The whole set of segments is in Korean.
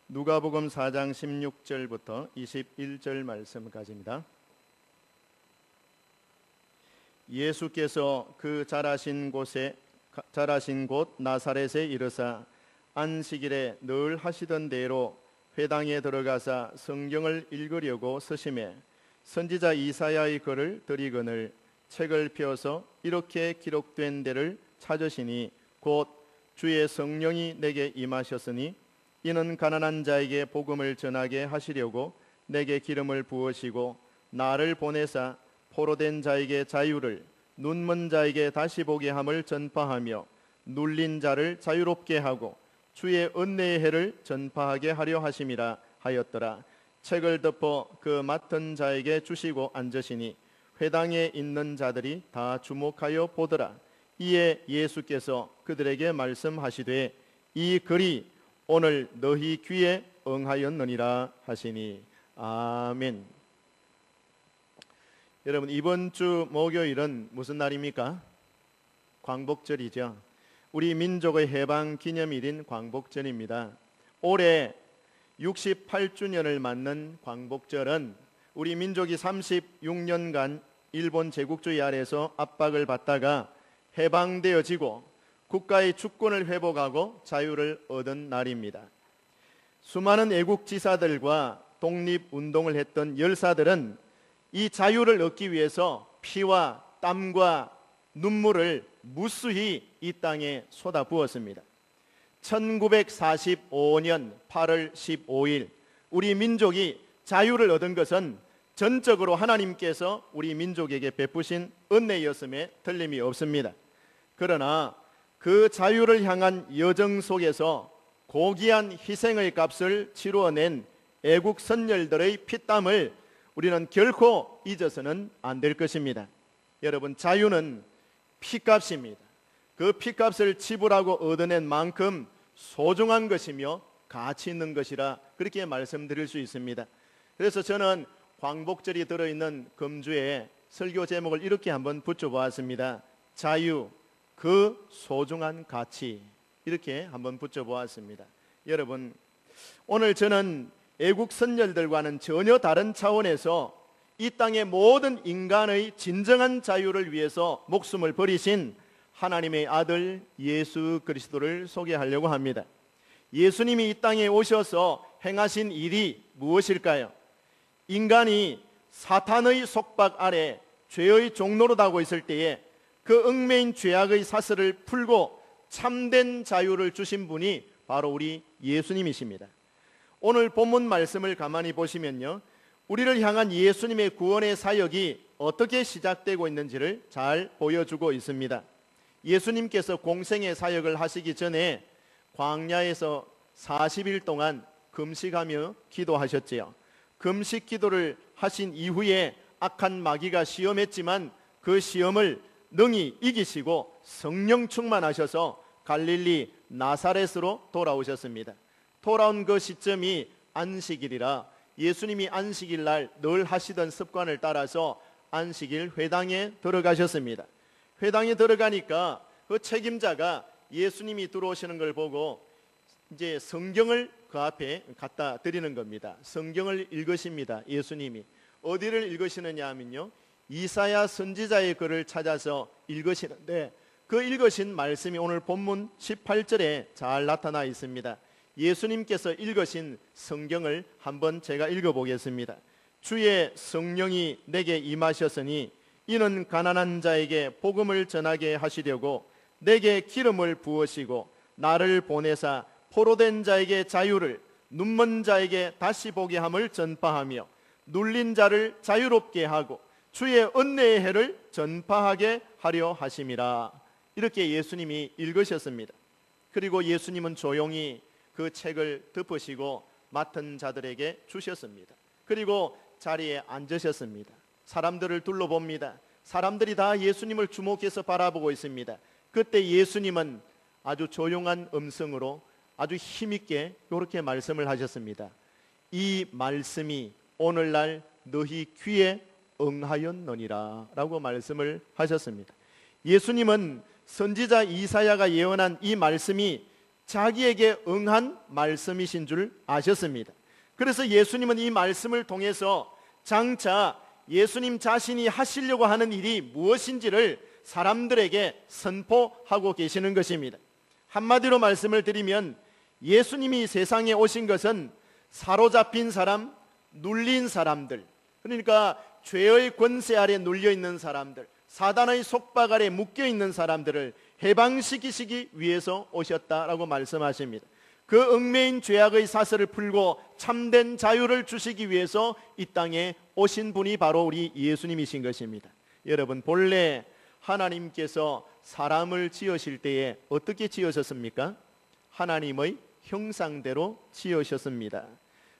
누가복음 4장 16절부터 21절 말씀까지입니다. 예수께서 그 자라신 곳 나사렛에 이르사 안식일에 늘 하시던 대로 회당에 들어가사 성경을 읽으려고 서심해 선지자 이사야의 글을 들이거늘 책을 펴서 이렇게 기록된 데를 찾으시니 곧 주의 성령이 내게 임하셨으니 이는 가난한 자에게 복음을 전하게 하시려고 내게 기름을 부으시고 나를 보내사 포로된 자에게 자유를, 눈먼 자에게 다시 보게 함을 전파하며 눌린 자를 자유롭게 하고 주의 은혜의 해를 전파하게 하려 하심이라 하였더라. 책을 덮어 그 맡은 자에게 주시고 앉으시니 회당에 있는 자들이 다 주목하여 보더라. 이에 예수께서 그들에게 말씀하시되 이 글이 오늘 너희 귀에 응하였느니라 하시니. 아멘. 여러분, 이번 주 목요일은 무슨 날입니까? 광복절이죠. 우리 민족의 해방 기념일인 광복절입니다. 올해 68주년을 맞는 광복절은 우리 민족이 36년간 일본 제국주의 아래에서 압박을 받다가 해방되어지고 국가의 주권을 회복하고 자유를 얻은 날입니다. 수많은 애국지사들과 독립운동을 했던 열사들은 이 자유를 얻기 위해서 피와 땀과 눈물을 무수히 이 땅에 쏟아부었습니다. 1945년 8월 15일 우리 민족이 자유를 얻은 것은 전적으로 하나님께서 우리 민족에게 베푸신 은혜였음에 틀림이 없습니다. 그러나 그 자유를 향한 여정 속에서 고귀한 희생의 값을 치루어낸 애국 선열들의 피땀을 우리는 결코 잊어서는 안 될 것입니다. 여러분, 자유는 피값입니다. 그 피값을 지불하고 얻어낸 만큼 소중한 것이며 가치 있는 것이라 그렇게 말씀드릴 수 있습니다. 그래서 저는 광복절이 들어있는 금주에 설교 제목을 이렇게 한번 붙여보았습니다. 자유, 그 소중한 가치, 이렇게 한번 붙여보았습니다. 여러분, 오늘 저는 애국 선열들과는 전혀 다른 차원에서 이 땅의 모든 인간의 진정한 자유를 위해서 목숨을 버리신 하나님의 아들 예수 그리스도를 소개하려고 합니다. 예수님이 이 땅에 오셔서 행하신 일이 무엇일까요? 인간이 사탄의 속박 아래 죄의 종노릇하고 있을 때에 그 얽매인 죄악의 사슬을 풀고 참된 자유를 주신 분이 바로 우리 예수님이십니다. 오늘 본문 말씀을 가만히 보시면요, 우리를 향한 예수님의 구원의 사역이 어떻게 시작되고 있는지를 잘 보여주고 있습니다. 예수님께서 공생의 사역을 하시기 전에 광야에서 40일 동안 금식하며 기도하셨지요. 금식 기도를 하신 이후에 악한 마귀가 시험했지만 그 시험을 능히 이기시고 성령 충만하셔서 갈릴리 나사렛으로 돌아오셨습니다. 돌아온 그 시점이 안식일이라 예수님이 안식일 날 늘 하시던 습관을 따라서 안식일 회당에 들어가셨습니다. 회당에 들어가니까 그 책임자가 예수님이 들어오시는 걸 보고 이제 성경을 그 앞에 갖다 드리는 겁니다. 성경을 읽으십니다. 예수님이 어디를 읽으시느냐 하면요, 이사야 선지자의 글을 찾아서 읽으시는데 그 읽으신 말씀이 오늘 본문 18절에 잘 나타나 있습니다. 예수님께서 읽으신 성경을 한번 제가 읽어보겠습니다. 주의 성령이 내게 임하셨으니 이는 가난한 자에게 복음을 전하게 하시려고 내게 기름을 부으시고 나를 보내사 포로된 자에게 자유를, 눈먼 자에게 다시 보게 함을 전파하며 눌린 자를 자유롭게 하고 주의 은혜의 해를 전파하게 하려 하심이라. 이렇게 예수님이 읽으셨습니다. 그리고 예수님은 조용히 그 책을 덮으시고 맡은 자들에게 주셨습니다. 그리고 자리에 앉으셨습니다. 사람들을 둘러봅니다. 사람들이 다 예수님을 주목해서 바라보고 있습니다. 그때 예수님은 아주 조용한 음성으로 아주 힘있게 이렇게 말씀을 하셨습니다. 이 말씀이 오늘날 너희 귀에 응하였느니라 라고 말씀을 하셨습니다. 예수님은 선지자 이사야가 예언한 이 말씀이 자기에게 응한 말씀이신 줄 아셨습니다. 그래서 예수님은 이 말씀을 통해서 장차 예수님 자신이 하시려고 하는 일이 무엇인지를 사람들에게 선포하고 계시는 것입니다. 한마디로 말씀을 드리면 예수님이 세상에 오신 것은 사로잡힌 사람, 눌린 사람들, 그러니까 죄의 권세 아래 눌려 있는 사람들, 사단의 속박 아래 묶여 있는 사람들을 해방시키시기 위해서 오셨다라고 말씀하십니다. 그 얽매인 죄악의 사슬을 풀고 참된 자유를 주시기 위해서 이 땅에 오신 분이 바로 우리 예수님이신 것입니다. 여러분, 본래 하나님께서 사람을 지으실 때에 어떻게 지으셨습니까? 하나님의 형상대로 지으셨습니다.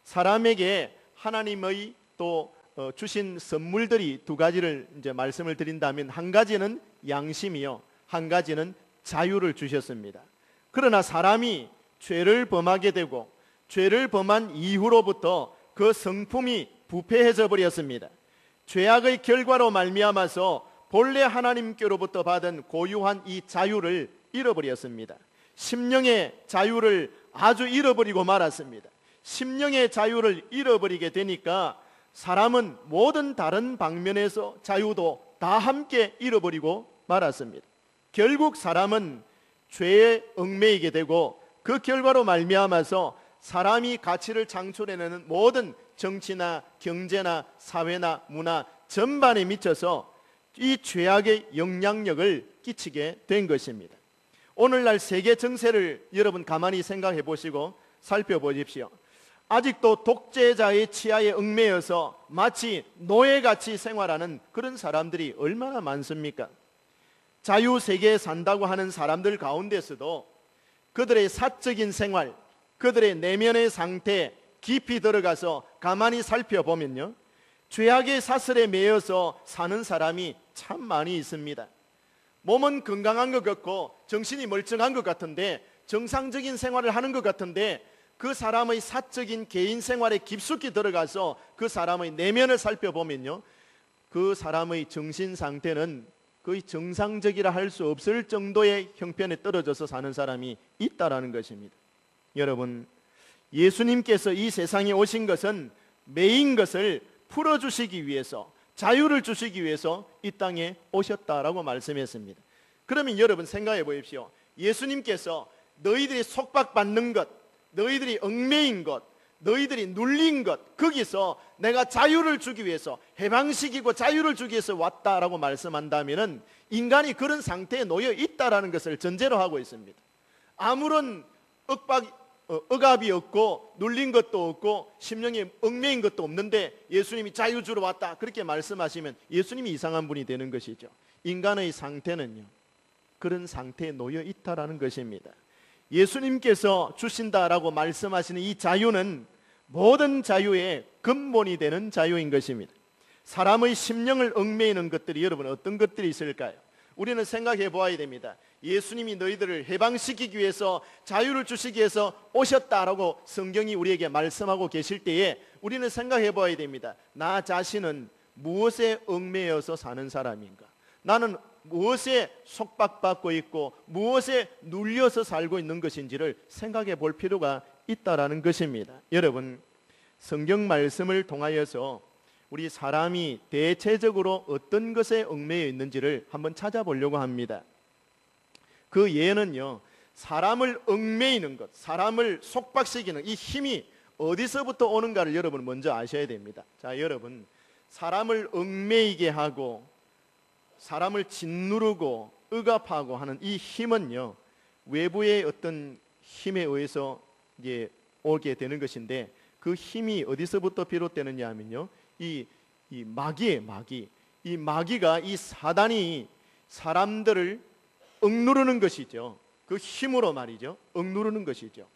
사람에게 하나님의 또 주신 선물들이 두 가지를 이제 말씀을 드린다면, 한 가지는 양심이요, 한 가지는 자유를 주셨습니다. 그러나 사람이 죄를 범하게 되고 죄를 범한 이후로부터 그 성품이 부패해져 버렸습니다. 죄악의 결과로 말미암아서 본래 하나님께로부터 받은 고유한 이 자유를 잃어버렸습니다. 심령의 자유를 아주 잃어버리고 말았습니다. 심령의 자유를 잃어버리게 되니까 사람은 모든 다른 방면에서 자유도 다 함께 잃어버리고 말았습니다. 결국 사람은 죄에 얽매이게 되고 그 결과로 말미암아서 사람이 가치를 창출해내는 모든 정치나 경제나 사회나 문화 전반에 미쳐서 이 죄악의 영향력을 끼치게 된 것입니다. 오늘날 세계 정세를 여러분 가만히 생각해 보시고 살펴보십시오. 아직도 독재자의 치하에 얽매여서 마치 노예같이 생활하는 그런 사람들이 얼마나 많습니까? 자유세계에 산다고 하는 사람들 가운데서도 그들의 사적인 생활, 그들의 내면의 상태 깊이 들어가서 가만히 살펴보면요, 죄악의 사슬에 매여서 사는 사람이 참 많이 있습니다. 몸은 건강한 것 같고 정신이 멀쩡한 것 같은데, 정상적인 생활을 하는 것 같은데, 그 사람의 사적인 개인 생활에 깊숙이 들어가서 그 사람의 내면을 살펴보면요, 그 사람의 정신 상태는 거의 정상적이라 할 수 없을 정도의 형편에 떨어져서 사는 사람이 있다라는 것입니다. 여러분, 예수님께서 이 세상에 오신 것은 매인 것을 풀어주시기 위해서, 자유를 주시기 위해서 이 땅에 오셨다라고 말씀했습니다. 그러면 여러분 생각해 보십시오. 예수님께서 너희들이 속박받는 것, 너희들이 얽매인 것, 너희들이 눌린 것, 거기서 내가 자유를 주기 위해서, 해방시키고 자유를 주기 위해서 왔다라고 말씀한다면 인간이 그런 상태에 놓여 있다라는 것을 전제로 하고 있습니다. 아무런 억압이 없고 눌린 것도 없고 심령에 얽매인 것도 없는데 예수님이 자유 주러 왔다 그렇게 말씀하시면 예수님이 이상한 분이 되는 것이죠. 인간의 상태는요, 그런 상태에 놓여 있다라는 것입니다. 예수님께서 주신다라고 말씀하시는 이 자유는 모든 자유의 근본이 되는 자유인 것입니다. 사람의 심령을 얽매이는 것들이 여러분 어떤 것들이 있을까요? 우리는 생각해 보아야 됩니다. 예수님이 너희들을 해방시키기 위해서, 자유를 주시기 위해서 오셨다라고 성경이 우리에게 말씀하고 계실 때에 우리는 생각해 보아야 됩니다. 나 자신은 무엇에 얽매여서 사는 사람인가? 나는 무엇에 속박받고 있고 무엇에 눌려서 살고 있는 것인지를 생각해 볼 필요가 있다라는 것입니다. 여러분, 성경 말씀을 통하여서 우리 사람이 대체적으로 어떤 것에 얽매여 있는지를 한번 찾아보려고 합니다. 그 예는요, 사람을 얽매이는 것, 사람을 속박시키는 이 힘이 어디서부터 오는가를 여러분 먼저 아셔야 됩니다. 자, 여러분, 사람을 얽매이게 하고 사람을 짓누르고 억압하고 하는 이 힘은요, 외부의 어떤 힘에 의해서 이제 오게 되는 것인데, 그 힘이 어디서부터 비롯되느냐 하면요, 이 마귀의 마귀, 이 마귀가, 이 사단이 사람들을 억누르는 것이죠. 그 힘으로 말이죠, 억누르는 것이죠.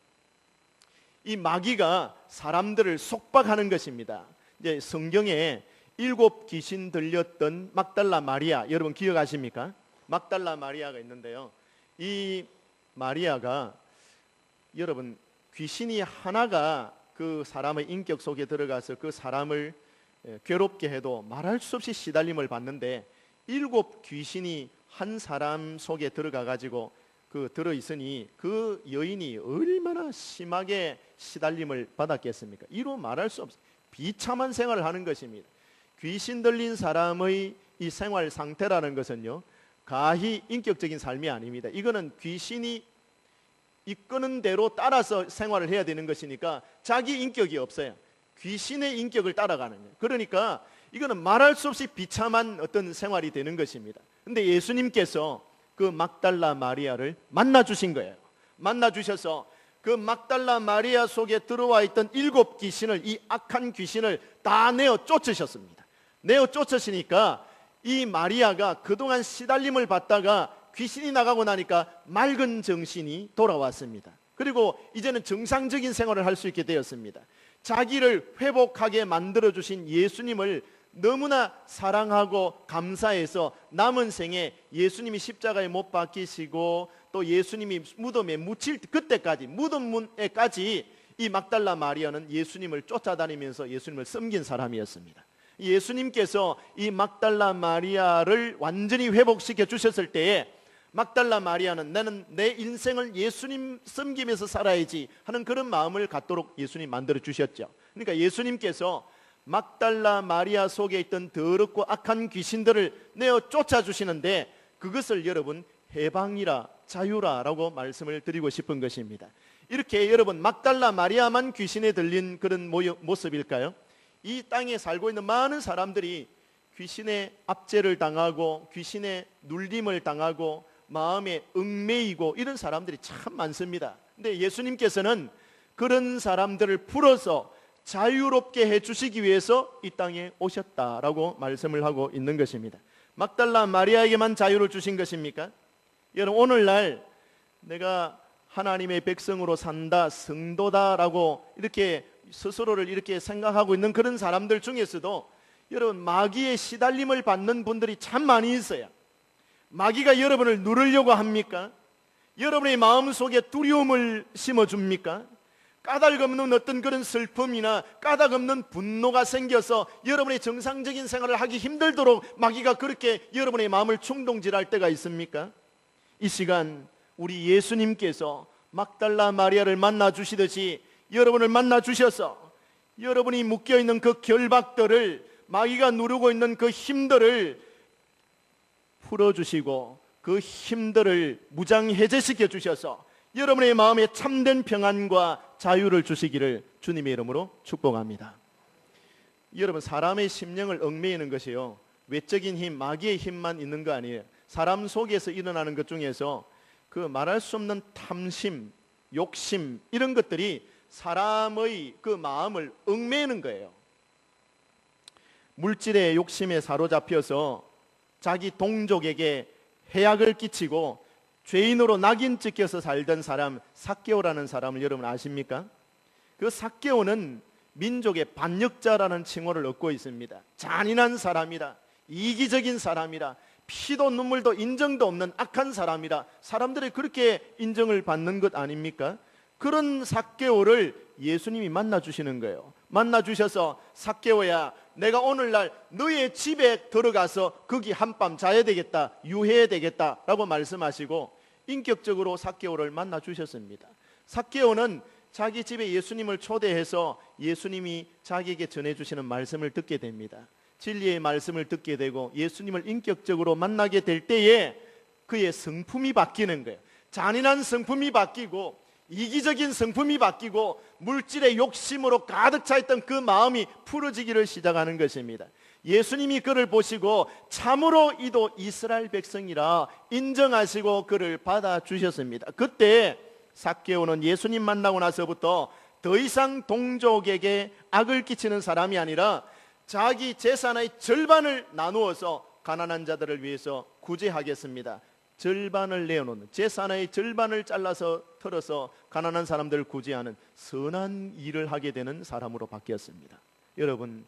이 마귀가 사람들을 속박하는 것입니다. 이제 성경에 7 귀신 들렸던 막달라 마리아, 여러분 기억하십니까? 막달라 마리아가 있는데요, 이 마리아가 여러분 귀신이 하나가 그 사람의 인격 속에 들어가서 그 사람을 괴롭게 해도 말할 수 없이 시달림을 받는데, 7 귀신이 한 사람 속에 들어가 가지고 들어 있으니 그 여인이 얼마나 심하게 시달림을 받았겠습니까? 이로 말할 수 없어요. 비참한 생활을 하는 것입니다. 귀신 들린 사람의 이 생활 상태라는 것은요, 가히 인격적인 삶이 아닙니다. 이거는 귀신이 이끄는 대로 따라서 생활을 해야 되는 것이니까 자기 인격이 없어요. 귀신의 인격을 따라가는 거예요. 그러니까 이거는 말할 수 없이 비참한 어떤 생활이 되는 것입니다. 근데 예수님께서 그 막달라 마리아를 만나 주신 거예요. 만나 주셔서 그 막달라 마리아 속에 들어와 있던 7 귀신을, 이 악한 귀신을 다 내어 쫓으셨습니다. 내어 쫓으시니까 이 마리아가 그동안 시달림을 받다가 귀신이 나가고 나니까 맑은 정신이 돌아왔습니다. 그리고 이제는 정상적인 생활을 할 수 있게 되었습니다. 자기를 회복하게 만들어주신 예수님을 너무나 사랑하고 감사해서 남은 생에 예수님이 십자가에 못 박히시고 또 예수님이 무덤에 묻힐 그때까지, 무덤 문에까지 이 막달라 마리아는 예수님을 쫓아다니면서 예수님을 섬긴 사람이었습니다. 예수님께서 이 막달라 마리아를 완전히 회복시켜 주셨을 때에 막달라 마리아는 나는 내 인생을 예수님 섬기면서 살아야지 하는 그런 마음을 갖도록 예수님 만들어 주셨죠. 그러니까 예수님께서 막달라 마리아 속에 있던 더럽고 악한 귀신들을 내어 쫓아주시는데 그것을 여러분 해방이라 자유라라고 말씀을 드리고 싶은 것입니다. 이렇게 여러분 막달라 마리아만 귀신에 들린 그런 모습일까요? 이 땅에 살고 있는 많은 사람들이 귀신의 압제를 당하고 귀신의 눌림을 당하고 마음에 얽매이고 이런 사람들이 참 많습니다. 근데 예수님께서는 그런 사람들을 풀어서 자유롭게 해주시기 위해서 이 땅에 오셨다라고 말씀을 하고 있는 것입니다. 막달라 마리아에게만 자유를 주신 것입니까? 여러분 오늘날 내가 하나님의 백성으로 산다, 성도다라고 이렇게 스스로를 이렇게 생각하고 있는 그런 사람들 중에서도 여러분 마귀의 시달림을 받는 분들이 참 많이 있어요. 마귀가 여러분을 누르려고 합니까? 여러분의 마음속에 두려움을 심어줍니까? 까닭없는 어떤 그런 슬픔이나 까닭없는 분노가 생겨서 여러분의 정상적인 생활을 하기 힘들도록 마귀가 그렇게 여러분의 마음을 충동질할 때가 있습니까? 이 시간 우리 예수님께서 막달라 마리아를 만나 주시듯이 여러분을 만나 주셔서 여러분이 묶여있는 그 결박들을, 마귀가 누르고 있는 그 힘들을 풀어주시고 그 힘들을 무장해제시켜 주셔서 여러분의 마음에 참된 평안과 자유를 주시기를 주님의 이름으로 축복합니다. 여러분 사람의 심령을 얽매이는 것이요, 외적인 힘, 마귀의 힘만 있는 거 아니에요. 사람 속에서 일어나는 것 중에서 그 말할 수 없는 탐심, 욕심 이런 것들이 사람의 그 마음을 얽매이는 거예요. 물질의 욕심에 사로잡혀서 자기 동족에게 해악을 끼치고 죄인으로 낙인 찍혀서 살던 사람 삭개오라는 사람을 여러분 아십니까? 그 삭개오는 민족의 반역자라는 칭호를 얻고 있습니다. 잔인한 사람이라, 이기적인 사람이라, 피도 눈물도 인정도 없는 악한 사람이라 사람들이 그렇게 인정을 받는 것 아닙니까? 그런 삭개오를 예수님이 만나 주시는 거예요. 만나 주셔서 삭개오야, 내가 오늘날 너의 집에 들어가서 거기 한밤 자야 되겠다, 유해야 되겠다 라고 말씀하시고 인격적으로 삭개오를 만나 주셨습니다. 삭개오는 자기 집에 예수님을 초대해서 예수님이 자기에게 전해주시는 말씀을 듣게 됩니다. 진리의 말씀을 듣게 되고 예수님을 인격적으로 만나게 될 때에 그의 성품이 바뀌는 거예요. 잔인한 성품이 바뀌고 이기적인 성품이 바뀌고 물질의 욕심으로 가득 차 있던 그 마음이 풀어지기를 시작하는 것입니다. 예수님이 그를 보시고 참으로 이도 이스라엘 백성이라 인정하시고 그를 받아주셨습니다. 그때 삭개오는 예수님 만나고 나서부터 더 이상 동족에게 악을 끼치는 사람이 아니라 자기 재산의 절반을 나누어서 가난한 자들을 위해서 구제하겠습니다. 절반을 내어놓는, 재산의 절반을 잘라서 털어서 가난한 사람들을 구제하는 선한 일을 하게 되는 사람으로 바뀌었습니다. 여러분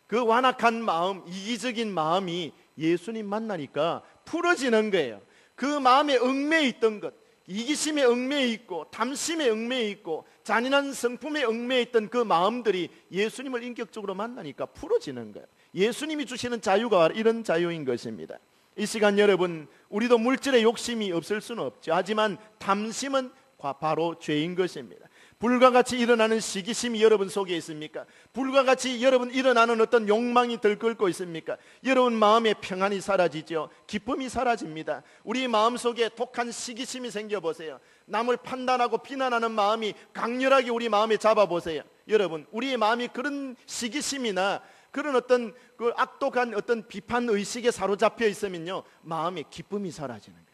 그 완악한 마음, 이기적인 마음이 예수님 만나니까 풀어지는 거예요. 그 마음에 얽매여 있던 것, 이기심에 얽매여 있고 탐심에 얽매여 있고 잔인한 성품에 얽매여 있던 그 마음들이 예수님을 인격적으로 만나니까 풀어지는 거예요. 예수님이 주시는 자유가 이런 자유인 것입니다. 이 시간 여러분, 우리도 물질의 욕심이 없을 수는 없죠. 하지만 탐심은 바로 죄인 것입니다. 불과 같이 일어나는 시기심이 여러분 속에 있습니까? 불과 같이 여러분 일어나는 어떤 욕망이 들끓고 있습니까? 여러분 마음에 평안이 사라지죠. 기쁨이 사라집니다. 우리 마음속에 독한 시기심이 생겨보세요. 남을 판단하고 비난하는 마음이 강렬하게 우리 마음에 잡아보세요. 여러분, 우리의 마음이 그런 시기심이나 그런 어떤 그 악독한 어떤 비판 의식에 사로잡혀 있으면요, 마음에 기쁨이 사라지는 거예요.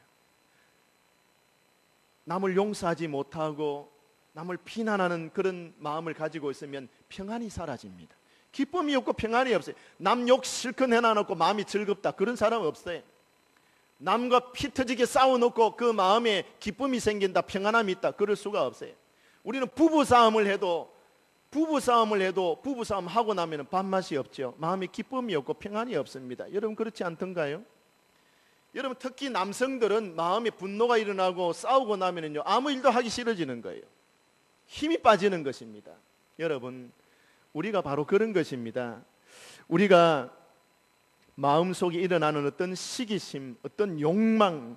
남을 용서하지 못하고 남을 비난하는 그런 마음을 가지고 있으면 평안이 사라집니다. 기쁨이 없고 평안이 없어요. 남 욕 실컷 해놔놓고 마음이 즐겁다, 그런 사람 없어요. 남과 피 터지게 싸워놓고 그 마음에 기쁨이 생긴다, 평안함이 있다, 그럴 수가 없어요. 우리는 부부싸움을 해도 부부싸움 하고 나면 밥맛이 없죠. 마음에 기쁨이 없고 평안이 없습니다. 여러분 그렇지 않던가요? 여러분 특히 남성들은 마음에 분노가 일어나고 싸우고 나면요, 아무 일도 하기 싫어지는 거예요. 힘이 빠지는 것입니다. 여러분, 우리가 바로 그런 것입니다. 우리가 마음속에 일어나는 어떤 시기심, 어떤 욕망,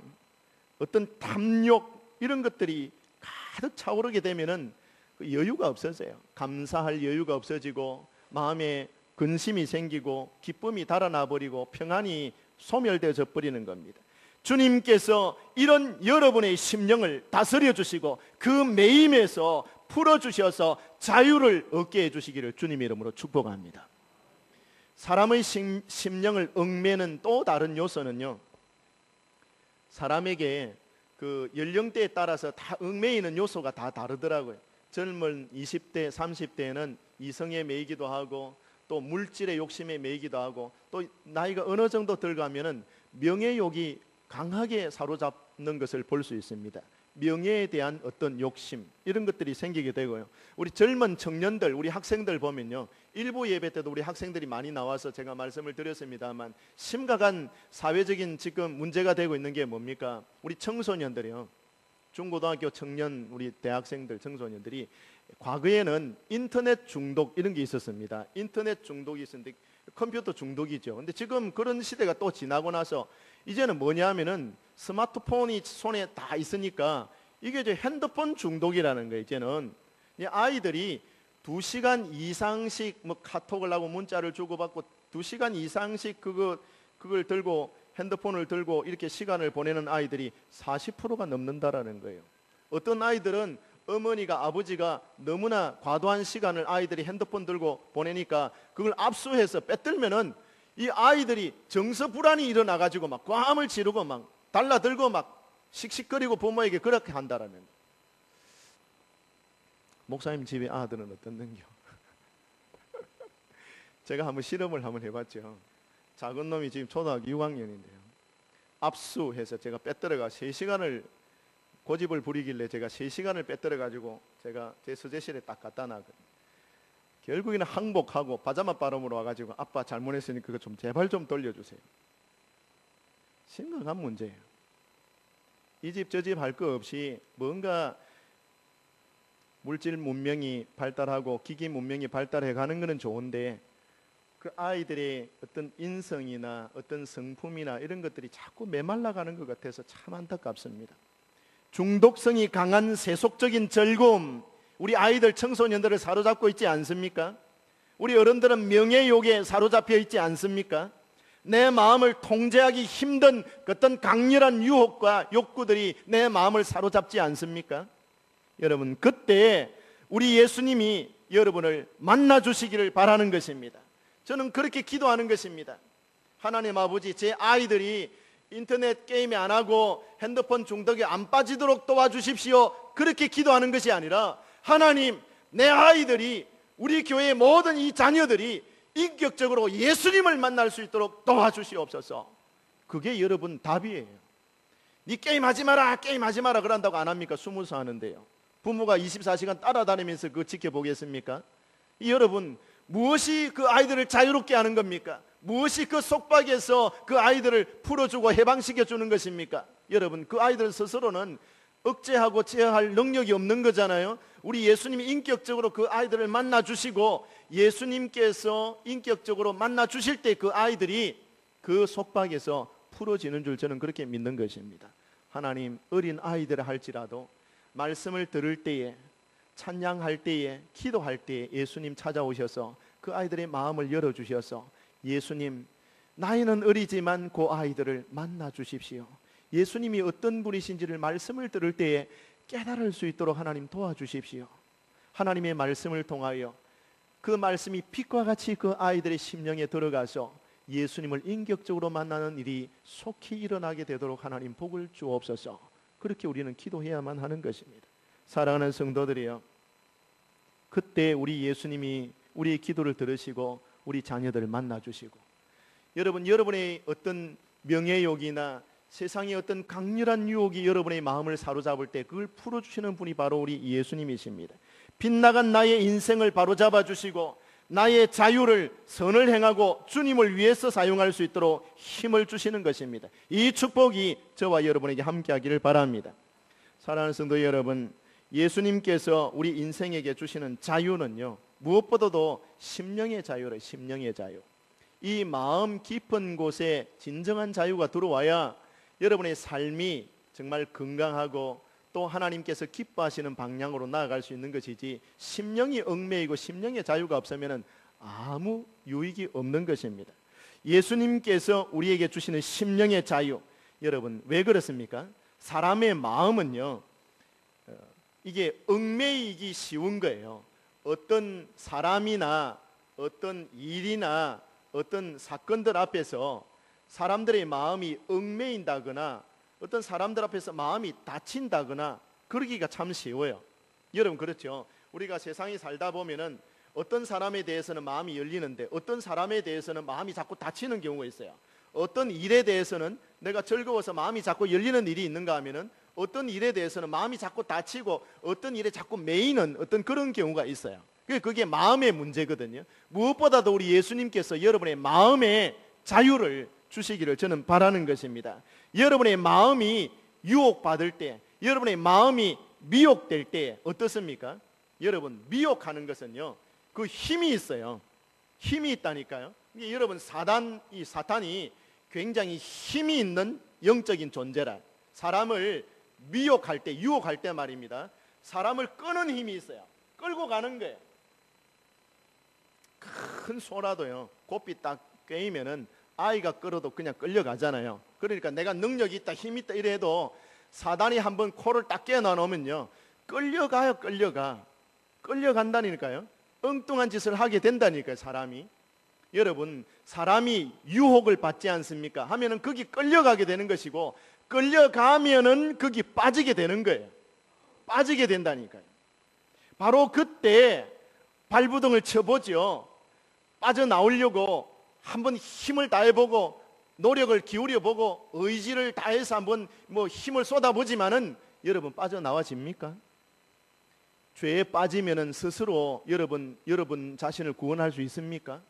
어떤 탐욕, 이런 것들이 가득 차오르게 되면은 그 여유가 없어져요. 감사할 여유가 없어지고 마음에 근심이 생기고 기쁨이 달아나 버리고 평안이 소멸되어져 버리는 겁니다. 주님께서 이런 여러분의 심령을 다스려 주시고 그 매임에서 풀어주셔서 자유를 얻게 해주시기를 주님의 이름으로 축복합니다. 사람의 심령을 얽매는 또 다른 요소는요, 사람에게 그 연령대에 따라서 다 얽매이는 요소가 다 다르더라고요. 젊은 20대, 30대에는 이성에 매이기도 하고 또 물질의 욕심에 매이기도 하고 또 나이가 어느 정도 들어가면은 명예욕이 강하게 사로잡는 것을 볼 수 있습니다. 명예에 대한 어떤 욕심, 이런 것들이 생기게 되고요. 우리 젊은 청년들, 우리 학생들 보면요, 일부 예배 때도 우리 학생들이 많이 나와서 제가 말씀을 드렸습니다만 심각한 사회적인 지금 문제가 되고 있는 게 뭡니까? 우리 청소년들이요, 중고등학교 청년, 우리 대학생들, 청소년들이 과거에는 인터넷 중독 이런 게 있었습니다. 인터넷 중독이 있었는데 컴퓨터 중독이죠. 근데 지금 그런 시대가 또 지나고 나서 이제는 뭐냐면은 스마트폰이 손에 다 있으니까 이게 이제 핸드폰 중독이라는 거예요. 이제는 아이들이 2시간 이상씩 뭐 카톡을 하고 문자를 주고받고 2시간 이상씩 그걸 들고 핸드폰을 들고 이렇게 시간을 보내는 아이들이 40%가 넘는다라는 거예요. 어떤 아이들은 어머니가, 아버지가 너무나 과도한 시간을 아이들이 핸드폰 들고 보내니까 그걸 압수해서 빼들면은 이 아이들이 정서 불안이 일어나가지고 막 과음을 지르고 막 달라들고 막 씩씩거리고 부모에게 그렇게 한다라는 거예요. 목사님 집에 아들은 어떻는겨? 제가 한번 실험을 한번 해봤죠. 작은 놈이 지금 초등학교 6학년인데요. 압수해서 제가 빼들어가 3시간을 고집을 부리길래 제가 3시간을 빼들어가지고 제가 제 서재실에 딱 갖다 놨거든요. 결국에는 항복하고 파자마 바람으로 와가지고 아빠 잘못했으니까 그거 좀 제발 좀 돌려주세요. 심각한 문제예요. 이 집 저 집 할 거 없이 뭔가 물질 문명이 발달하고 기기 문명이 발달해 가는 것은 좋은데 그 아이들의 어떤 인성이나 어떤 성품이나 이런 것들이 자꾸 메말라가는 것 같아서 참 안타깝습니다. 중독성이 강한 세속적인 즐거움, 우리 아이들, 청소년들을 사로잡고 있지 않습니까? 우리 어른들은 명예욕에 사로잡혀 있지 않습니까? 내 마음을 통제하기 힘든 어떤 강렬한 유혹과 욕구들이 내 마음을 사로잡지 않습니까? 여러분, 그때 우리 예수님이 여러분을 만나 주시기를 바라는 것입니다. 저는 그렇게 기도하는 것입니다. 하나님 아버지, 제 아이들이 인터넷 게임에 안 하고 핸드폰 중독에 안 빠지도록 도와주십시오. 그렇게 기도하는 것이 아니라 하나님, 내 아이들이, 우리 교회의 모든 이 자녀들이 인격적으로 예수님을 만날 수 있도록 도와주시옵소서. 그게 여러분 답이에요. 네 게임하지 마라, 게임하지 마라 그런다고 안 합니까? 숨어서 하는데요. 부모가 24시간 따라다니면서 그거 지켜보겠습니까? 여러분, 무엇이 그 아이들을 자유롭게 하는 겁니까? 무엇이 그 속박에서 그 아이들을 풀어주고 해방시켜 주는 것입니까? 여러분, 그 아이들 스스로는 억제하고 제어할 능력이 없는 거잖아요. 우리 예수님이 인격적으로 그 아이들을 만나 주시고 예수님께서 인격적으로 만나 주실 때 그 아이들이 그 속박에서 풀어지는 줄 저는 그렇게 믿는 것입니다. 하나님, 어린 아이들 할지라도 말씀을 들을 때에, 찬양할 때에, 기도할 때에 예수님 찾아오셔서 그 아이들의 마음을 열어주셔서 예수님, 나이는 어리지만 그 아이들을 만나 주십시오. 예수님이 어떤 분이신지를 말씀을 들을 때에 깨달을 수 있도록 하나님 도와주십시오. 하나님의 말씀을 통하여 그 말씀이 빛과 같이 그 아이들의 심령에 들어가서 예수님을 인격적으로 만나는 일이 속히 일어나게 되도록 하나님 복을 주옵소서. 그렇게 우리는 기도해야만 하는 것입니다. 사랑하는 성도들이여, 그때 우리 예수님이 우리의 기도를 들으시고 우리 자녀들을 만나주시고, 여러분의 어떤 명예욕이나 세상의 어떤 강렬한 유혹이 여러분의 마음을 사로잡을 때 그걸 풀어주시는 분이 바로 우리 예수님이십니다. 빗나간 나의 인생을 바로잡아 주시고 나의 자유를, 선을 행하고 주님을 위해서 사용할 수 있도록 힘을 주시는 것입니다. 이 축복이 저와 여러분에게 함께하기를 바랍니다. 사랑하는 성도 여러분, 예수님께서 우리 인생에게 주시는 자유는요, 무엇보다도 심령의 자유를, 심령의 자유. 이 마음 깊은 곳에 진정한 자유가 들어와야 여러분의 삶이 정말 건강하고 또 하나님께서 기뻐하시는 방향으로 나아갈 수 있는 것이지, 심령이 얽매이고 심령의 자유가 없으면 아무 유익이 없는 것입니다. 예수님께서 우리에게 주시는 심령의 자유, 여러분 왜 그렇습니까? 사람의 마음은요, 이게 얽매이기 쉬운 거예요. 어떤 사람이나 어떤 일이나 어떤 사건들 앞에서 사람들의 마음이 얽매인다거나 어떤 사람들 앞에서 마음이 다친다거나 그러기가 참 쉬워요. 여러분 그렇죠? 우리가 세상에 살다 보면은 어떤 사람에 대해서는 마음이 열리는데 어떤 사람에 대해서는 마음이 자꾸 다치는 경우가 있어요. 어떤 일에 대해서는 내가 즐거워서 마음이 자꾸 열리는 일이 있는가 하면은 어떤 일에 대해서는 마음이 자꾸 다치고 어떤 일에 자꾸 매이는 어떤 그런 경우가 있어요. 그게 마음의 문제거든요. 무엇보다도 우리 예수님께서 여러분의 마음의 자유를 주시기를 저는 바라는 것입니다. 여러분의 마음이 유혹받을 때, 여러분의 마음이 미혹될 때 어떻습니까? 여러분, 미혹하는 것은요, 그 힘이 있어요. 힘이 있다니까요. 여러분, 사탄이 굉장히 힘이 있는 영적인 존재라. 사람을 미혹할 때, 유혹할 때 말입니다. 사람을 끄는 힘이 있어요. 끌고 가는 거예요. 큰 소라도요, 곱비 딱 꿰이면은 아이가 끌어도 그냥 끌려가잖아요. 그러니까 내가 능력이 있다, 힘이 있다 이래도 사단이 한번 코를 딱 깨어 놓으면요, 끌려가요. 끌려간다니까요. 엉뚱한 짓을 하게 된다니까요, 사람이. 여러분, 사람이 유혹을 받지 않습니까? 하면은 거기 끌려가게 되는 것이고, 끌려가면은 거기 빠지게 되는 거예요. 빠지게 된다니까요. 바로 그때 발부둥을 쳐보죠. 빠져나오려고 한번 힘을 다해보고 노력을 기울여보고 의지를 다해서 한번 힘을 쏟아보지만은 여러분 빠져나와집니까? 죄에 빠지면은 스스로 여러분 자신을 구원할 수 있습니까?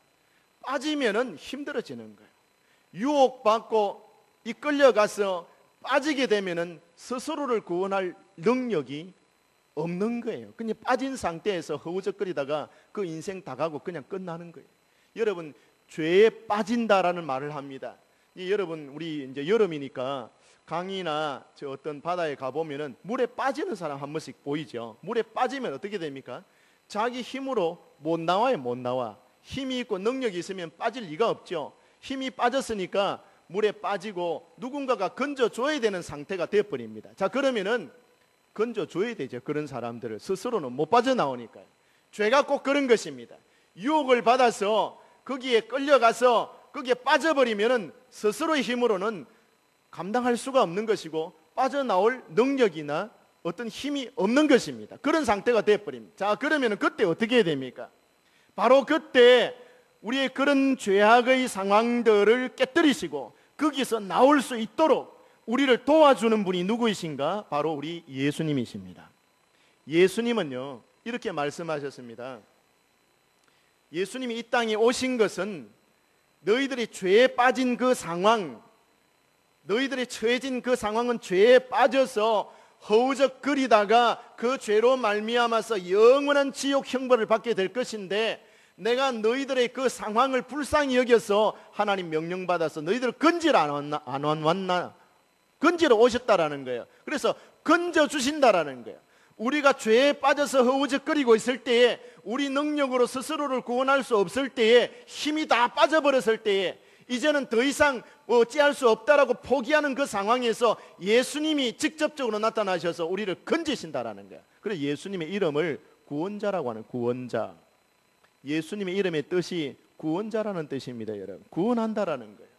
빠지면은 힘들어지는 거예요. 유혹받고 이끌려가서 빠지게 되면은 스스로를 구원할 능력이 없는 거예요. 그냥 빠진 상태에서 허우적거리다가 그 인생 다 가고 그냥 끝나는 거예요. 여러분, 죄에 빠진다라는 말을 합니다. 여러분, 우리 이제 여름이니까 강이나 저 어떤 바다에 가보면은 물에 빠지는 사람 한 번씩 보이죠. 물에 빠지면 어떻게 됩니까? 자기 힘으로 못 나와요. 못 나와. 힘이 있고 능력이 있으면 빠질 리가 없죠. 힘이 빠졌으니까 물에 빠지고 누군가가 건져줘야 되는 상태가 되어버립니다. 자, 그러면은 건져줘야 되죠. 그런 사람들을. 스스로는 못 빠져나오니까요. 죄가 꼭 그런 것입니다. 유혹을 받아서 거기에 끌려가서 거기에 빠져버리면은 스스로의 힘으로는 감당할 수가 없는 것이고 빠져나올 능력이나 어떤 힘이 없는 것입니다. 그런 상태가 되어버립니다. 자, 그러면 그때 어떻게 해야 됩니까? 바로 그때 우리의 그런 죄악의 상황들을 깨뜨리시고 거기서 나올 수 있도록 우리를 도와주는 분이 누구이신가? 바로 우리 예수님이십니다. 예수님은요, 이렇게 말씀하셨습니다. 예수님이 이 땅에 오신 것은 너희들이 죄에 빠진 그 상황, 너희들이 처해진 그 상황은 죄에 빠져서 허우적거리다가 그 죄로 말미암아서 영원한 지옥 형벌을 받게 될 것인데, 내가 너희들의 그 상황을 불쌍히 여겨서 하나님 명령받아서 너희들을 건지러 안 왔나? 건지러 오셨다라는 거예요. 그래서 건져주신다라는 거예요. 우리가 죄에 빠져서 허우적거리고 있을 때에, 우리 능력으로 스스로를 구원할 수 없을 때에, 힘이 다 빠져버렸을 때에, 이제는 더 이상 어찌할 수 없다라고 포기하는 그 상황에서 예수님이 직접적으로 나타나셔서 우리를 건지신다라는 거예요. 그래서 예수님의 이름을 구원자라고 하는, 구원자. 예수님의 이름의 뜻이 구원자라는 뜻입니다. 여러분, 구원한다라는 거예요.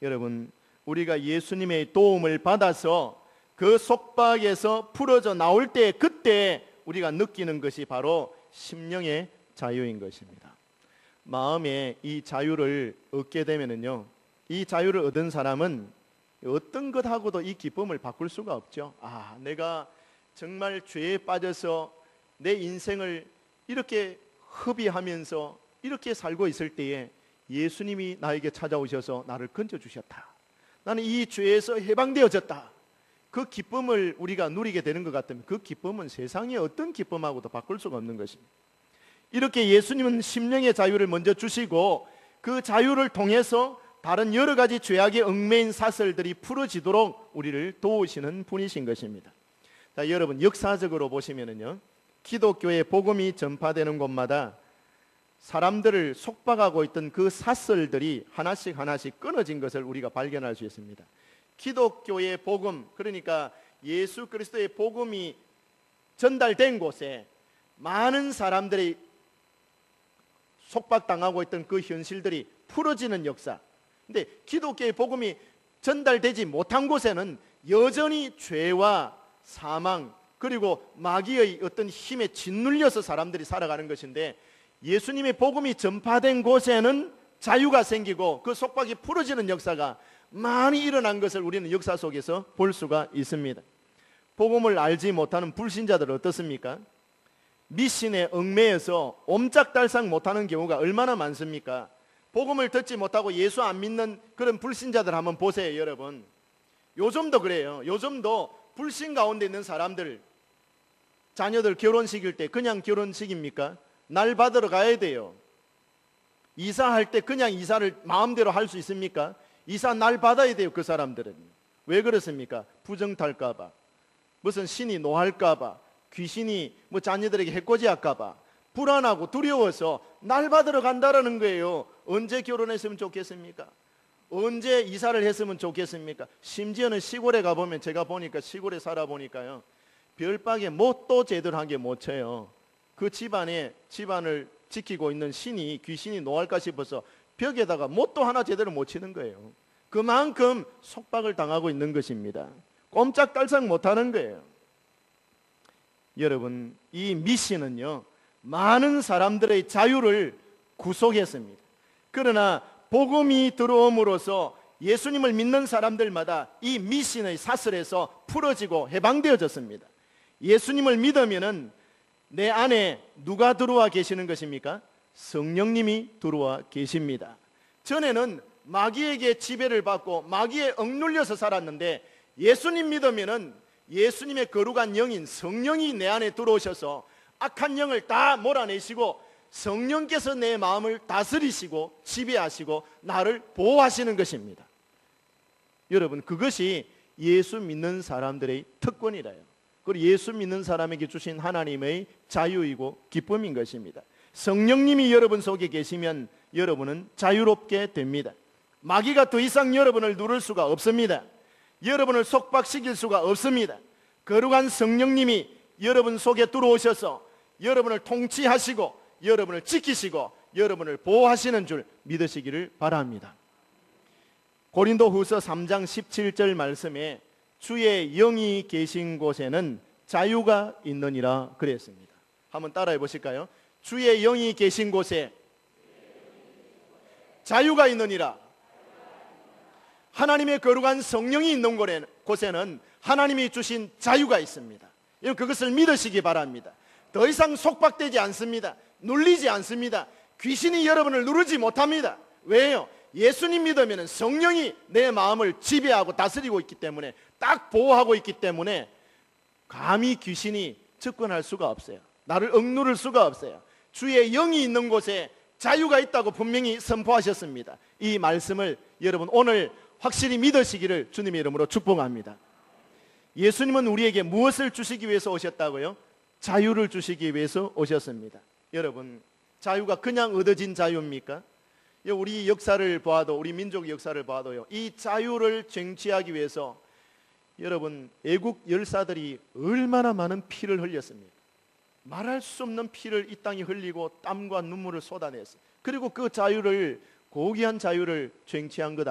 여러분, 우리가 예수님의 도움을 받아서 그 속박에서 풀어져 나올 때, 그때 우리가 느끼는 것이 바로 심령의 자유인 것입니다. 마음에 이 자유를 얻게 되면은요, 이 자유를 얻은 사람은 어떤 것하고도 이 기쁨을 바꿀 수가 없죠. 아, 내가 정말 죄에 빠져서 내 인생을 이렇게 허비하면서 이렇게 살고 있을 때에 예수님이 나에게 찾아오셔서 나를 건져주셨다. 나는 이 죄에서 해방되어졌다. 그 기쁨을 우리가 누리게 되는 것 같으면 그 기쁨은 세상의 어떤 기쁨하고도 바꿀 수가 없는 것입니다. 이렇게 예수님은 심령의 자유를 먼저 주시고, 그 자유를 통해서 다른 여러 가지 죄악에 얽매인 사슬들이 풀어지도록 우리를 도우시는 분이신 것입니다. 자, 여러분, 역사적으로 보시면은요, 기독교의 복음이 전파되는 곳마다 사람들을 속박하고 있던 그 사슬들이 하나씩 끊어진 것을 우리가 발견할 수 있습니다. 기독교의 복음, 그러니까 예수 그리스도의 복음이 전달된 곳에 많은 사람들이 속박당하고 있던 그 현실들이 풀어지는 역사. 근데 기독교의 복음이 전달되지 못한 곳에는 여전히 죄와 사망, 그리고 마귀의 어떤 힘에 짓눌려서 사람들이 살아가는 것인데, 예수님의 복음이 전파된 곳에는 자유가 생기고 그 속박이 풀어지는 역사가 많이 일어난 것을 우리는 역사 속에서 볼 수가 있습니다. 복음을 알지 못하는 불신자들은 어떻습니까? 미신에 얽매여서 옴짝달싹 못하는 경우가 얼마나 많습니까? 복음을 듣지 못하고 예수 안 믿는 그런 불신자들 한번 보세요. 여러분, 요즘도 그래요. 요즘도 불신 가운데 있는 사람들, 자녀들 결혼식일 때 그냥 결혼식입니까? 날 받으러 가야 돼요. 이사할 때 그냥 이사를 마음대로 할 수 있습니까? 이사 날 받아야 돼요. 그 사람들은 왜 그렇습니까? 부정 탈까봐, 무슨 신이 노할까봐, 귀신이 뭐 자녀들에게 해코지할까봐 불안하고 두려워서 날 받으러 간다라는 거예요. 언제 결혼했으면 좋겠습니까? 언제 이사를 했으면 좋겠습니까? 심지어는 시골에 가보면, 제가 보니까 시골에 살아보니까요, 별박에 못도 제대로 한 게 못 쳐요. 그 집안을 지키고 있는 신이, 귀신이 노할까 싶어서 벽에다가 못도 하나 제대로 못 치는 거예요. 그만큼 속박을 당하고 있는 것입니다. 꼼짝달싹 못하는 거예요. 여러분, 이 미신은요, 많은 사람들의 자유를 구속했습니다. 그러나 복음이 들어옴으로써 예수님을 믿는 사람들마다 이 미신의 사슬에서 풀어지고 해방되어졌습니다. 예수님을 믿으면은 내 안에 누가 들어와 계시는 것입니까? 성령님이 들어와 계십니다. 전에는 마귀에게 지배를 받고 마귀에 억눌려서 살았는데, 예수님 믿으면은 예수님의 거룩한 영인 성령이 내 안에 들어오셔서 악한 영을 다 몰아내시고 성령께서 내 마음을 다스리시고 지배하시고 나를 보호하시는 것입니다. 여러분, 그것이 예수 믿는 사람들의 특권이라요. 그리고 예수 믿는 사람에게 주신 하나님의 자유이고 기쁨인 것입니다. 성령님이 여러분 속에 계시면 여러분은 자유롭게 됩니다. 마귀가 더 이상 여러분을 누를 수가 없습니다. 여러분을 속박시킬 수가 없습니다. 거룩한 성령님이 여러분 속에 들어오셔서 여러분을 통치하시고 여러분을 지키시고 여러분을 보호하시는 줄 믿으시기를 바랍니다. 고린도후서 3장 17절 말씀에 주의 영이 계신 곳에는 자유가 있느니라 그랬습니다. 한번 따라해 보실까요? 주의 영이 계신 곳에 자유가 있느니라. 하나님의 거룩한 성령이 있는 곳에는 하나님이 주신 자유가 있습니다. 그것을 믿으시기 바랍니다. 더 이상 속박되지 않습니다. 눌리지 않습니다. 귀신이 여러분을 누르지 못합니다. 왜요? 예수님 믿으면 성령이 내 마음을 지배하고 다스리고 있기 때문에, 딱 보호하고 있기 때문에 감히 귀신이 접근할 수가 없어요. 나를 억누를 수가 없어요. 주의 영이 있는 곳에 자유가 있다고 분명히 선포하셨습니다. 이 말씀을 여러분 오늘 확실히 믿으시기를 주님의 이름으로 축복합니다. 예수님은 우리에게 무엇을 주시기 위해서 오셨다고요? 자유를 주시기 위해서 오셨습니다. 여러분, 자유가 그냥 얻어진 자유입니까? 우리 역사를 봐도, 우리 민족의 역사를 봐도요, 이 자유를 쟁취하기 위해서 여러분 애국 열사들이 얼마나 많은 피를 흘렸습니까? 말할 수 없는 피를 이 땅에 흘리고 땀과 눈물을 쏟아냈어요. 그리고 그 자유를, 고귀한 자유를 쟁취한 것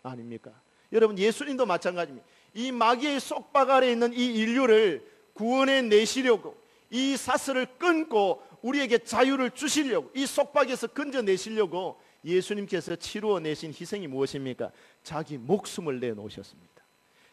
아닙니까? 여러분, 예수님도 마찬가지입니다. 이 마귀의 속박 아래 있는 이 인류를 구원해 내시려고, 이 사슬을 끊고 우리에게 자유를 주시려고, 이 속박에서 건져내시려고 예수님께서 치루어 내신 희생이 무엇입니까? 자기 목숨을 내놓으셨습니다.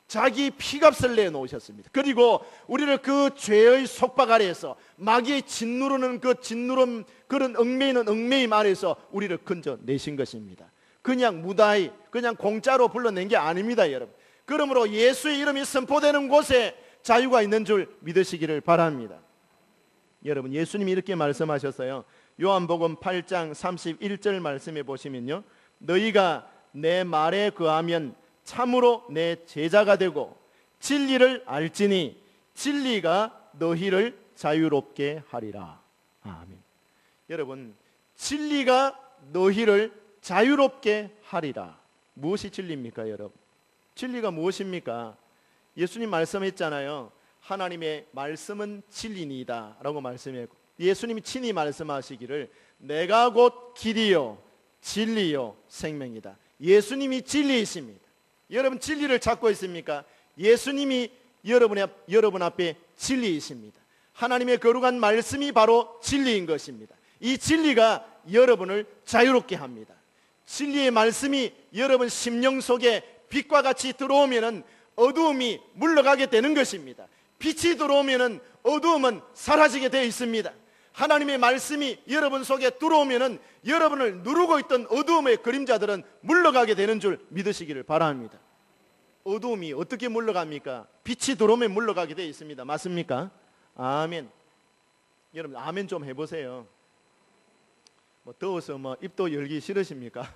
자기 피값을 내놓으셨습니다. 그리고 우리를 그 죄의 속박 아래에서, 마귀의 짓누르는 그 짓누름, 그런 얽매이는 얽매임 아래에서 우리를 건져내신 것입니다. 그냥 무다히, 그냥 공짜로 불러낸 게 아닙니다, 여러분. 그러므로 예수의 이름이 선포되는 곳에 자유가 있는 줄 믿으시기를 바랍니다. 여러분, 예수님이 이렇게 말씀하셨어요. 요한복음 8장 31절 말씀해 보시면요, 너희가 내 말에 거하면 참으로 내 제자가 되고 진리를 알지니 진리가 너희를 자유롭게 하리라. 아멘. 여러분, 진리가 너희를 자유롭게 하리라. 무엇이 진리입니까, 여러분? 진리가 무엇입니까? 예수님 말씀했잖아요. 하나님의 말씀은 진리니이다 라고 말씀했고, 예수님이 친히 말씀하시기를 내가 곧 길이요 진리요 생명이다. 예수님이 진리이십니다. 여러분, 진리를 찾고 있습니까? 예수님이 여러분 앞에 진리이십니다. 하나님의 거룩한 말씀이 바로 진리인 것입니다. 이 진리가 여러분을 자유롭게 합니다. 진리의 말씀이 여러분 심령 속에 빛과 같이 들어오면 어두움이 물러가게 되는 것입니다. 빛이 들어오면 어두움은 사라지게 되어 있습니다. 하나님의 말씀이 여러분 속에 들어오면 여러분을 누르고 있던 어두움의 그림자들은 물러가게 되는 줄 믿으시기를 바랍니다. 어두움이 어떻게 물러갑니까? 빛이 들어오면 물러가게 되어 있습니다. 맞습니까? 아멘. 여러분, 아멘 좀 해보세요. 더워서 입도 열기 싫으십니까?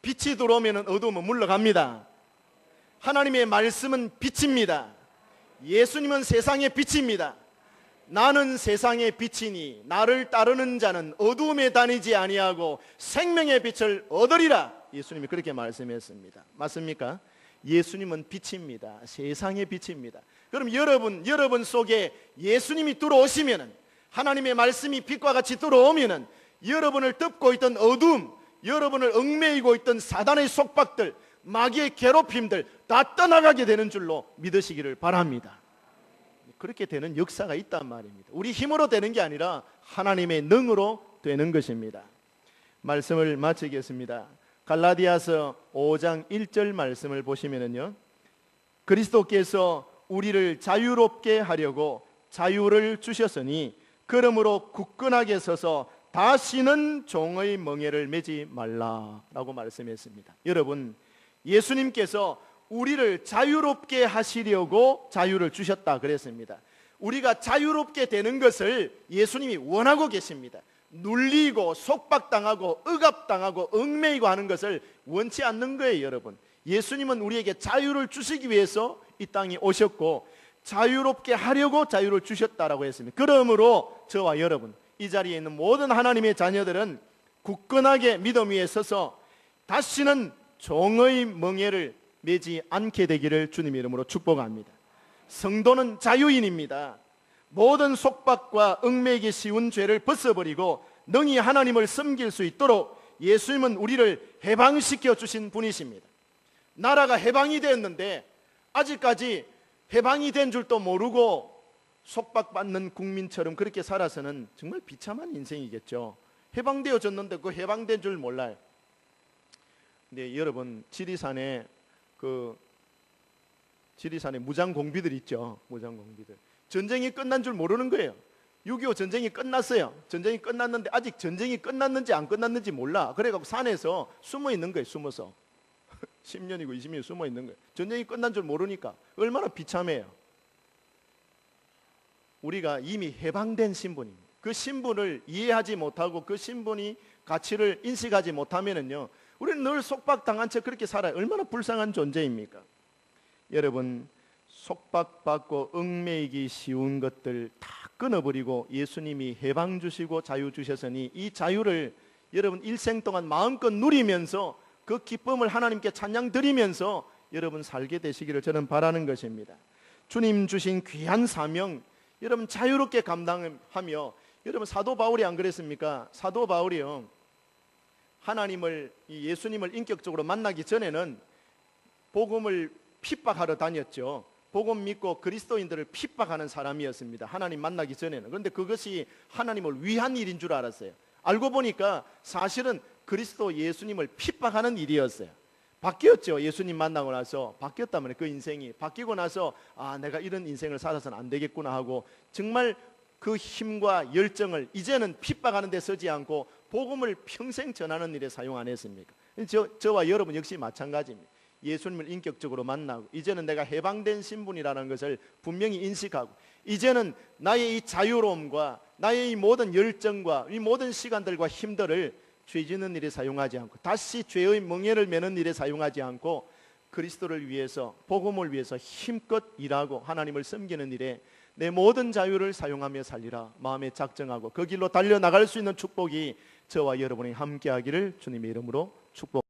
빛이 들어오면 어두움은 물러갑니다. 하나님의 말씀은 빛입니다. 예수님은 세상의 빛입니다. 나는 세상의 빛이니 나를 따르는 자는 어두움에 다니지 아니하고 생명의 빛을 얻으리라. 예수님이 그렇게 말씀했습니다. 맞습니까? 예수님은 빛입니다. 세상의 빛입니다. 그럼 여러분 속에 예수님이 들어오시면, 하나님의 말씀이 빛과 같이 들어오면 여러분을 덮고 있던 어두움, 여러분을 얽매이고 있던 사단의 속박들, 마귀의 괴롭힘들 다 떠나가게 되는 줄로 믿으시기를 바랍니다. 그렇게 되는 역사가 있단 말입니다. 우리 힘으로 되는 게 아니라 하나님의 능으로 되는 것입니다. 말씀을 마치겠습니다. 갈라디아서 5장 1절 말씀을 보시면요, 그리스도께서 우리를 자유롭게 하려고 자유를 주셨으니 그러므로 굳건하게 서서 다시는 종의 멍에를 매지 말라라고 말씀했습니다. 여러분, 예수님께서 우리를 자유롭게 하시려고 자유를 주셨다 그랬습니다. 우리가 자유롭게 되는 것을 예수님이 원하고 계십니다. 눌리고 속박당하고 억압당하고 얽매이고 하는 것을 원치 않는 거예요, 여러분. 예수님은 우리에게 자유를 주시기 위해서 이 땅에 오셨고 자유롭게 하려고 자유를 주셨다라고 했습니다. 그러므로 저와 여러분, 이 자리에 있는 모든 하나님의 자녀들은 굳건하게 믿음 위에 서서 다시는 종의 멍에를 매지 않게 되기를 주님의 이름으로 축복합니다. 성도는 자유인입니다. 모든 속박과 얽매이기 쉬운 죄를 벗어버리고 능히 하나님을 섬길 수 있도록 예수님은 우리를 해방시켜 주신 분이십니다. 나라가 해방이 되었는데 아직까지 해방이 된 줄도 모르고 속박받는 국민처럼 그렇게 살아서는 정말 비참한 인생이겠죠. 해방되어졌는데 그 해방된 줄 몰라요. 근데 여러분, 지리산에 무장공비들 있죠. 무장공비들. 전쟁이 끝난 줄 모르는 거예요. 6.25 전쟁이 끝났어요. 전쟁이 끝났는데 아직 전쟁이 끝났는지 안 끝났는지 몰라. 그래갖고 산에서 숨어 있는 거예요. 숨어서 10년이고 20년이 숨어 있는 거예요. 전쟁이 끝난 줄 모르니까 얼마나 비참해요. 우리가 이미 해방된 신분입니다. 그 신분을 이해하지 못하고 그 신분이 가치를 인식하지 못하면은요, 우리는 늘 속박당한 채 그렇게 살아요. 얼마나 불쌍한 존재입니까? 여러분, 속박받고 얽매이기 쉬운 것들 다 끊어버리고 예수님이 해방 주시고 자유 주셨으니 이 자유를 여러분 일생 동안 마음껏 누리면서 그 기쁨을 하나님께 찬양 드리면서 여러분 살게 되시기를 저는 바라는 것입니다. 주님 주신 귀한 사명 여러분 자유롭게 감당하며, 여러분 사도 바울이 안 그랬습니까? 사도 바울이요, 하나님을, 예수님을 인격적으로 만나기 전에는 복음을 핍박하러 다녔죠. 복음 믿고 그리스도인들을 핍박하는 사람이었습니다. 하나님 만나기 전에는. 그런데 그것이 하나님을 위한 일인 줄 알았어요. 알고 보니까 사실은 그리스도 예수님을 핍박하는 일이었어요. 바뀌었죠. 예수님 만나고 나서 바뀌었다면, 그 인생이 바뀌고 나서 내가 이런 인생을 살아서는 안 되겠구나 하고 정말 그 힘과 열정을 이제는 핍박하는 데 쓰지 않고 복음을 평생 전하는 일에 사용 안 했습니까? 저와 여러분 역시 마찬가지입니다. 예수님을 인격적으로 만나고 이제는 내가 해방된 신분이라는 것을 분명히 인식하고, 이제는 나의 이 자유로움과 나의 이 모든 열정과 이 모든 시간들과 힘들을 죄 짓는 일에 사용하지 않고, 다시 죄의 멍에를 매는 일에 사용하지 않고 그리스도를 위해서, 복음을 위해서 힘껏 일하고 하나님을 섬기는 일에 내 모든 자유를 사용하며 살리라 마음에 작정하고 그 길로 달려나갈 수 있는 축복이 저와 여러분이 함께하기를 주님의 이름으로 축복